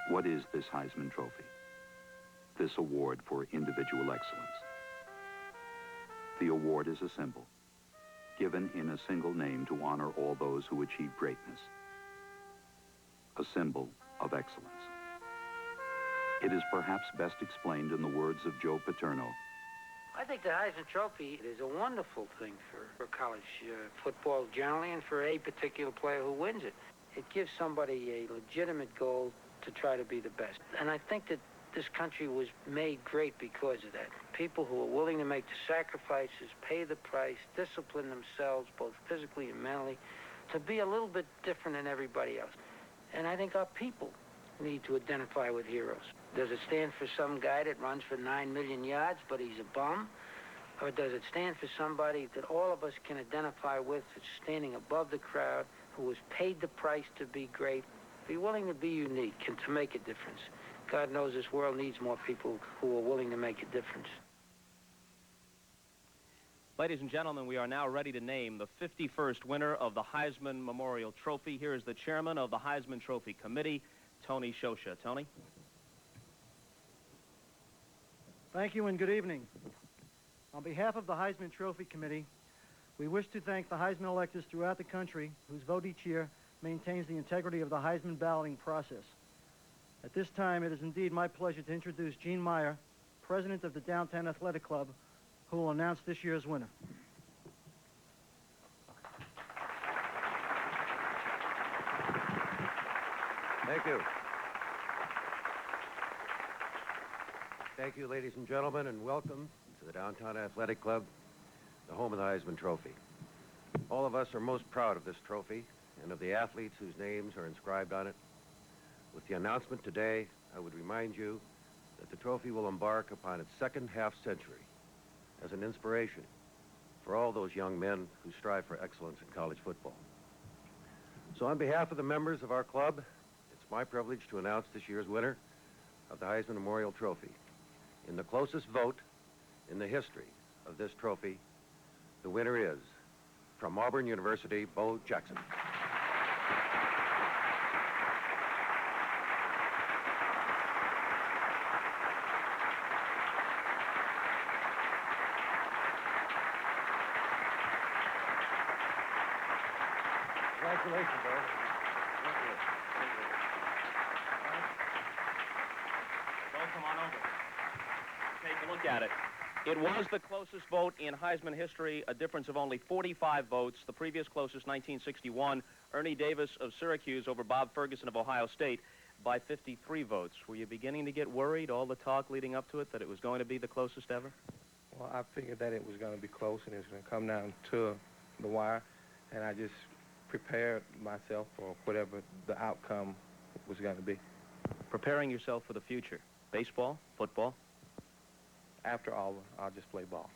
F: What is this Heisman Trophy? This award for individual excellence. The award is a symbol, given in a single name to honor all those who achieve greatness. A symbol of excellence. It is perhaps best explained in the words of Joe Paterno.
I: I think the Heisman Trophy is a wonderful thing for college football generally and for a particular player who wins it. It gives somebody a legitimate goal to try to be the best. And I think that this country was made great because of that. People who are willing to make the sacrifices, pay the price, discipline themselves, both physically and mentally, to be a little bit different than everybody else. And I think our people need to identify with heroes. Does it stand for some guy that runs for 9 million yards, but he's a bum? Or does it stand for somebody that all of us can identify with, that's standing above the crowd, who has paid the price to be great, be willing to be unique and to make a difference? God knows this world needs more people who are willing to make a difference.
A: Ladies and gentlemen, we are now ready to name the 51st winner of the Heisman Memorial Trophy. Here is the chairman of the Heisman Trophy Committee, Tony Shosha. Tony?
J: Thank you and good evening. On behalf of the Heisman Trophy Committee, we wish to thank the Heisman electors throughout the country whose vote each year maintains the integrity of the Heisman balloting process. At this time, it is indeed my pleasure to introduce Gene Meyer, president of the Downtown Athletic Club, who will announce this year's winner.
K: Thank you. Thank you, ladies and gentlemen, and welcome to the Downtown Athletic Club, the home of the Heisman Trophy. All of us are most proud of this trophy and of the athletes whose names are inscribed on it. With the announcement today, I would remind you that the trophy will embark upon its second half-century as an inspiration for all those young men who strive for excellence in college football. So on behalf of the members of our club, it's my privilege to announce this year's winner of the Heisman Memorial Trophy. In the closest vote in the history of this trophy, the winner is, from Auburn University, Bo Jackson.
L: Congratulations, Bo.
A: Bo, come on over. Take a look at it. It was the closest vote in Heisman history, a difference of only 45 votes. The previous closest, 1961, Ernie Davis of Syracuse over Bob Ferguson of Ohio State by 53 votes. Were you beginning to get worried, all the talk leading up to it, that it was going to be the closest ever?
L: Well, I figured that it was going to be close and it was going to come down to the wire, and I just prepared myself for whatever the outcome was going to be.
A: Preparing yourself for the future. Baseball, football?
L: After Auburn, I'll just play ball.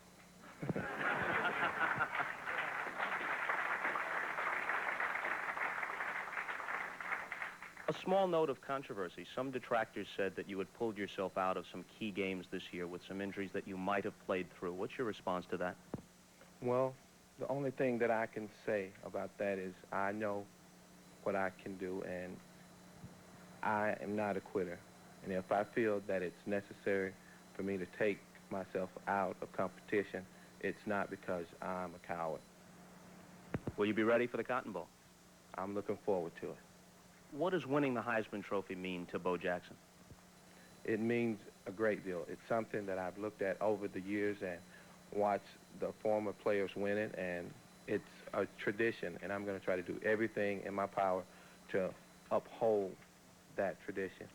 A: A small note of controversy. Some detractors said that you had pulled yourself out of some key games this year with some injuries that you might have played through. What's your response to that?
L: Well, the only thing that I can say about that is I know what I can do, and I am not a quitter. And if I feel that it's necessary for me to take myself out of competition, it's not because I'm a coward.
A: Will you be ready for the Cotton Bowl?
L: I'm looking forward to it.
A: What does winning the Heisman Trophy mean to Bo Jackson?
L: It means a great deal. It's something that I've looked at over the years and watched the former players win it, and it's a tradition, and I'm going to try to do everything in my power to uphold that tradition.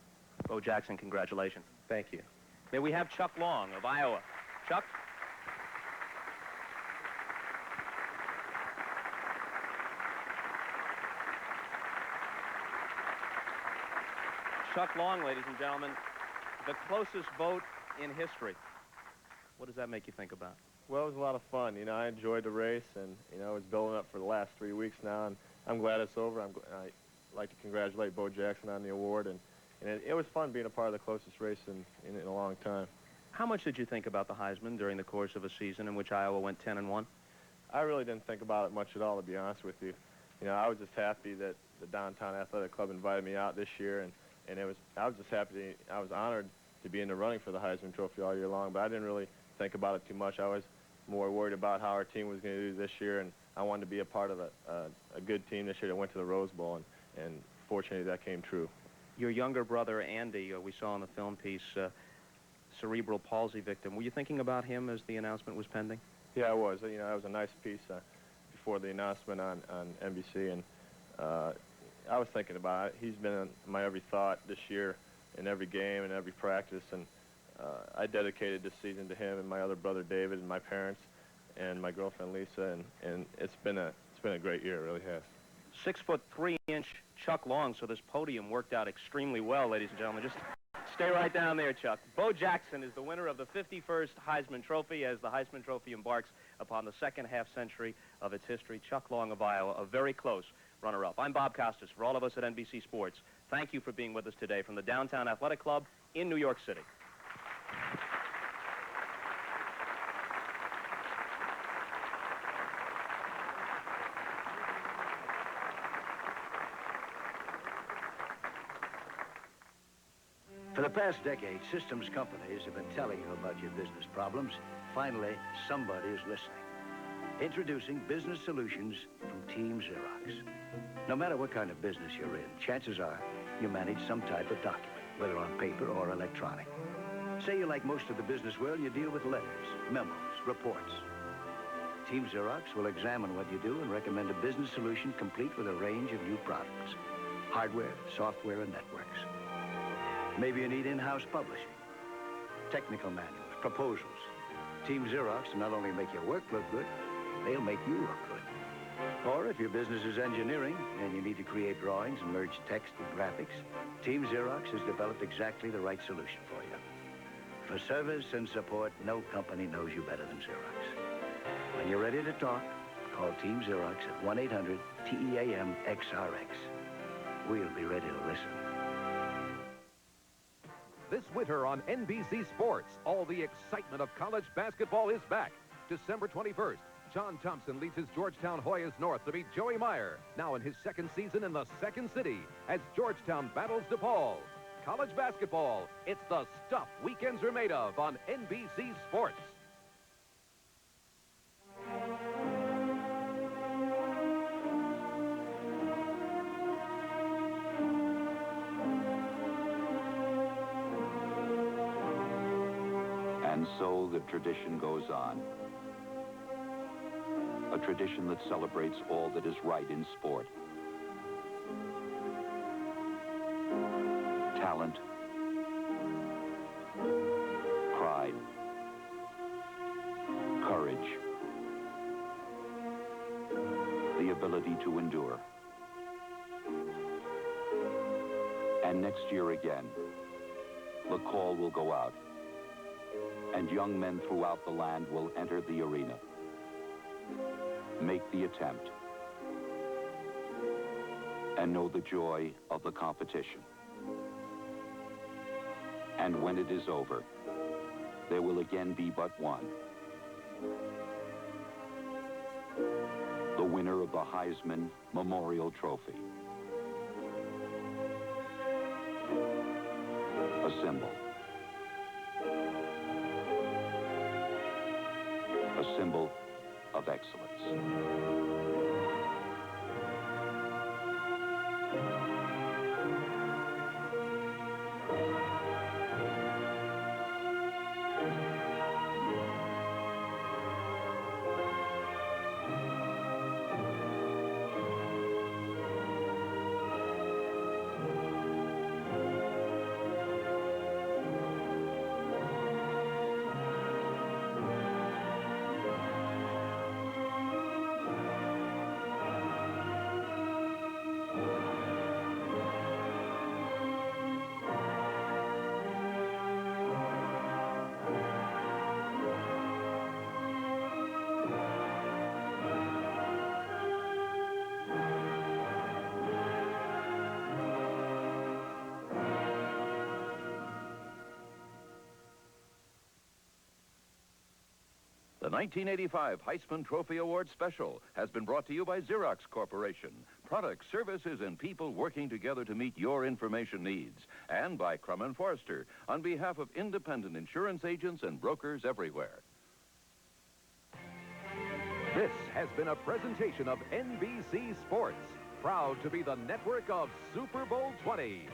A: Bo Jackson, congratulations.
L: Thank you.
A: May we have Chuck Long of Iowa. Chuck? Chuck Long, ladies and gentlemen, the closest vote in history. What does that make you think about?
B: Well, it was a lot of fun. You know, I enjoyed the race, and, you know, it's building up for the last 3 weeks now, and I'm glad it's over. I'd like to congratulate Bo Jackson on the award, and it was fun being a part of the closest race in a long time.
A: How much did you think about the Heisman during the course of a season in which Iowa went 10-1?
B: I really didn't think about it much at all, to be honest with you. You know, I was just happy that the Downtown Athletic Club invited me out this year, and I was just happy. I was honored to be in the running for the Heisman Trophy all year long, but I didn't really think about it too much. I was more worried about how our team was going to do this year, and I wanted to be a part of a good team this year that went to the Rose Bowl, and fortunately that came true.
A: Your younger brother, Andy, we saw in the film piece, cerebral palsy victim. Were you thinking about him as the announcement was pending?
B: Yeah, I was. You know, that was a nice piece before the announcement on NBC, and I was thinking about it. He's been in my every thought this year, in every game and every practice, and I dedicated this season to him and my other brother David and my parents and my girlfriend Lisa, and it's been a great year. It really has.
A: 6'3" Chuck Long, so this podium worked out extremely well, ladies and gentlemen. Just stay right down there, Chuck. Bo Jackson is the winner of the 51st Heisman Trophy as the Heisman Trophy embarks upon the second half-century of its history. Chuck Long of Iowa, a very close runner-up. I'm Bob Costas. For all of us at NBC Sports, thank you for being with us today from the Downtown Athletic Club in New York City.
M: For the past decade, systems companies have been telling you about your business problems. Finally, somebody is listening. Introducing business solutions from Team Xerox. No matter what kind of business you're in, chances are you manage some type of document, whether on paper or electronic. Say you like most of the business world, you deal with letters, memos, reports. Team Xerox will examine what you do and recommend a business solution complete with a range of new products. Hardware, software, and networks. Maybe you need in-house publishing. technical manuals, proposals. Team Xerox will not only make your work look good, they'll make you look good. Or if your business is engineering and you need to create drawings and merge text with graphics, Team Xerox has developed exactly the right solution for you. For service and support, no company knows you better than Xerox. When you're ready to talk, call Team Xerox at 1-800-TEAM-XRX. We'll be ready to listen.
O: This winter on NBC Sports, all the excitement of college basketball is back. December 21st, John Thompson leads his Georgetown Hoyas north to meet Joey Meyer, now in his second season in the second city, as Georgetown battles DePaul. College basketball, it's the stuff weekends are made of on NBC Sports.
F: And so the tradition goes on. A tradition that celebrates all that is right in sport. Talent, pride, courage, the ability to endure. And next year again, the call will go out, and young men throughout the land will enter the arena, make the attempt, and know the joy of the competition. And when it is over, there will again be but one. The winner of the Heisman Memorial Trophy. A symbol. A symbol of excellence.
O: The 1985 Heisman Trophy Award Special has been brought to you by Xerox Corporation. Products, services, and people working together to meet your information needs. And by Crum & Forster, on behalf of independent insurance agents and brokers everywhere. This has been a presentation of NBC Sports, proud to be the network of Super Bowl 20.